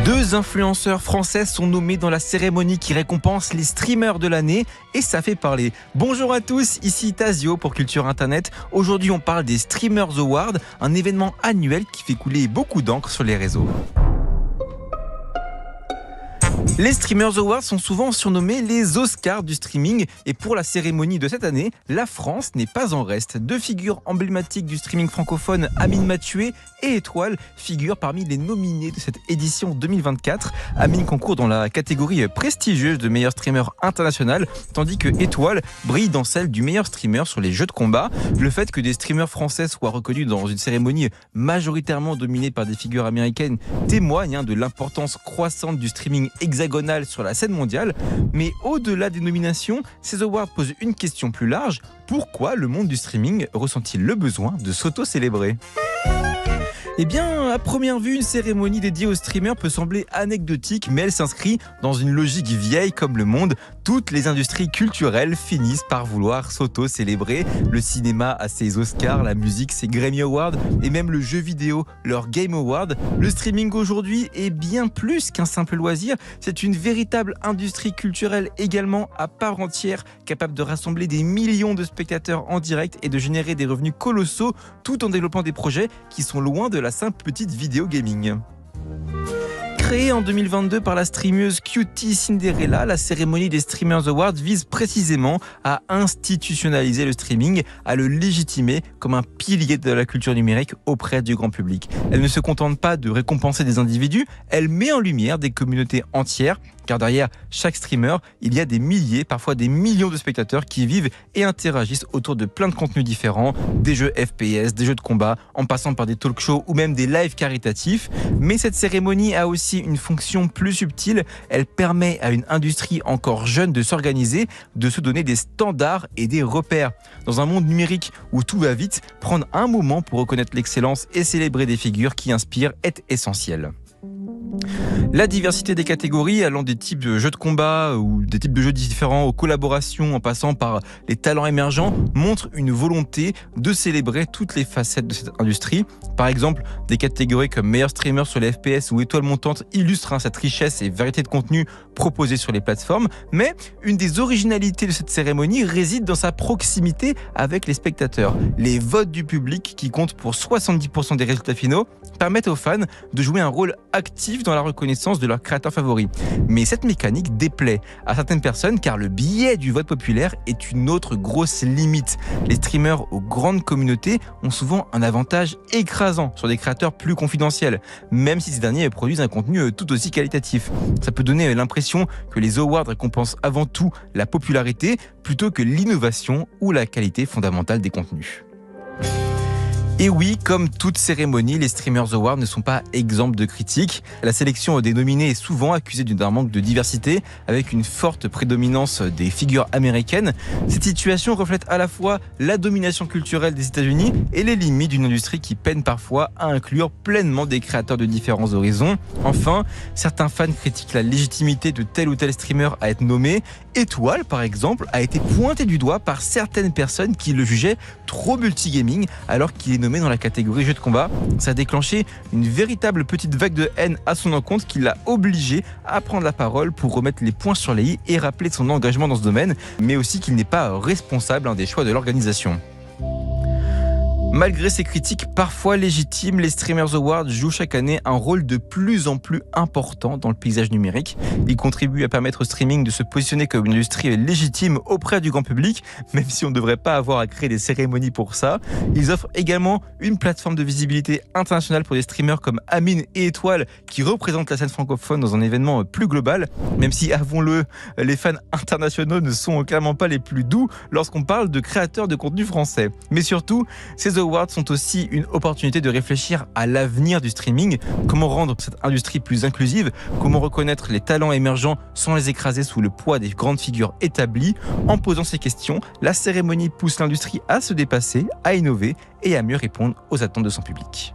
Deux influenceurs français sont nommés dans la cérémonie qui récompense les streamers de l'année et ça fait parler. Bonjour à tous, ici Tazio pour Culture Internet. Aujourd'hui on parle des Streamers Awards, un événement annuel qui fait couler beaucoup d'encre sur les réseaux. Les Streamers Awards sont souvent surnommés les Oscars du streaming et pour la cérémonie de cette année, la France n'est pas en reste. Deux figures emblématiques du streaming francophone, Amine Mathieu et Étoile, figurent parmi les nominés de cette édition 2024. Amine concourt dans la catégorie prestigieuse de meilleur streamer international, tandis que Étoile brille dans celle du meilleur streamer sur les jeux de combat. Le fait que des streamers français soient reconnus dans une cérémonie majoritairement dominée par des figures américaines témoigne de l'importance croissante du streaming hexagonal sur la scène mondiale. Mais au-delà des nominations, ces awards posent une question plus large. Pourquoi le monde du streaming ressent-il le besoin de s'auto-célébrer ? Eh bien, à première vue, une cérémonie dédiée aux streamers peut sembler anecdotique, mais elle s'inscrit dans une logique vieille comme le monde. Toutes les industries culturelles finissent par vouloir s'auto-célébrer. Le cinéma a ses Oscars, la musique ses Grammy Awards et même le jeu vidéo leur Game Award. Le streaming aujourd'hui est bien plus qu'un simple loisir. C'est une véritable industrie culturelle également à part entière, capable de rassembler des millions de spectateurs en direct et de générer des revenus colossaux tout en développant des projets qui sont loin de la simple petite vidéo gaming. Créée en 2022 par la streameuse Cutie Cinderella, la cérémonie des Streamers Awards vise précisément à institutionnaliser le streaming, à le légitimer comme un pilier de la culture numérique auprès du grand public. Elle ne se contente pas de récompenser des individus, elle met en lumière des communautés entières, car derrière chaque streamer, il y a des milliers, parfois des millions de spectateurs qui vivent et interagissent autour de plein de contenus différents, des jeux FPS, des jeux de combat, en passant par des talk shows ou même des lives caritatifs. Mais cette cérémonie a aussi une fonction plus subtile, elle permet à une industrie encore jeune de s'organiser, de se donner des standards et des repères. Dans un monde numérique où tout va vite, prendre un moment pour reconnaître l'excellence et célébrer des figures qui inspirent est essentiel. La diversité des catégories, allant des types de jeux de combat ou des types de jeux différents aux collaborations en passant par les talents émergents, montre une volonté de célébrer toutes les facettes de cette industrie. Par exemple, des catégories comme meilleur streamer sur les FPS ou étoile montante illustrent cette richesse et variété de contenu proposés sur les plateformes. Mais une des originalités de cette cérémonie réside dans sa proximité avec les spectateurs. Les votes du public, qui comptent pour 70% des résultats finaux, permettent aux fans de jouer un rôle actif dans la reconnaissance de leurs créateurs favoris. Mais cette mécanique déplaît à certaines personnes car le biais du vote populaire est une autre grosse limite. Les streamers aux grandes communautés ont souvent un avantage écrasant sur des créateurs plus confidentiels, même si ces derniers produisent un contenu tout aussi qualitatif. Ça peut donner l'impression que les awards récompensent avant tout la popularité plutôt que l'innovation ou la qualité fondamentale des contenus. Et oui, comme toute cérémonie, les Streamers Awards ne sont pas exempts de critiques. La sélection des nominés est souvent accusée d'un manque de diversité, avec une forte prédominance des figures américaines. Cette situation reflète à la fois la domination culturelle des États-Unis et les limites d'une industrie qui peine parfois à inclure pleinement des créateurs de différents horizons. Enfin, certains fans critiquent la légitimité de tel ou tel streamer à être nommé. Étoile, par exemple, a été pointé du doigt par certaines personnes qui le jugeaient trop multigaming alors qu'il est nommé dans la catégorie jeux de combat. Ça a déclenché une véritable petite vague de haine à son encontre qui l'a obligé à prendre la parole pour remettre les points sur les i et rappeler son engagement dans ce domaine, mais aussi qu'il n'est pas responsable des choix de l'organisation. Malgré ces critiques parfois légitimes, les Streamers Awards jouent chaque année un rôle de plus en plus important dans le paysage numérique. Ils contribuent à permettre au streaming de se positionner comme une industrie légitime auprès du grand public, même si on ne devrait pas avoir à créer des cérémonies pour ça. Ils offrent également une plateforme de visibilité internationale pour des streamers comme Amine et Étoile qui représentent la scène francophone dans un événement plus global, même si, avouons-le, les fans internationaux ne sont clairement pas les plus doux lorsqu'on parle de créateurs de contenu français. Mais surtout, ces awards sont aussi une opportunité de réfléchir à l'avenir du streaming, comment rendre cette industrie plus inclusive, comment reconnaître les talents émergents sans les écraser sous le poids des grandes figures établies. En posant ces questions, la cérémonie pousse l'industrie à se dépasser, à innover et à mieux répondre aux attentes de son public.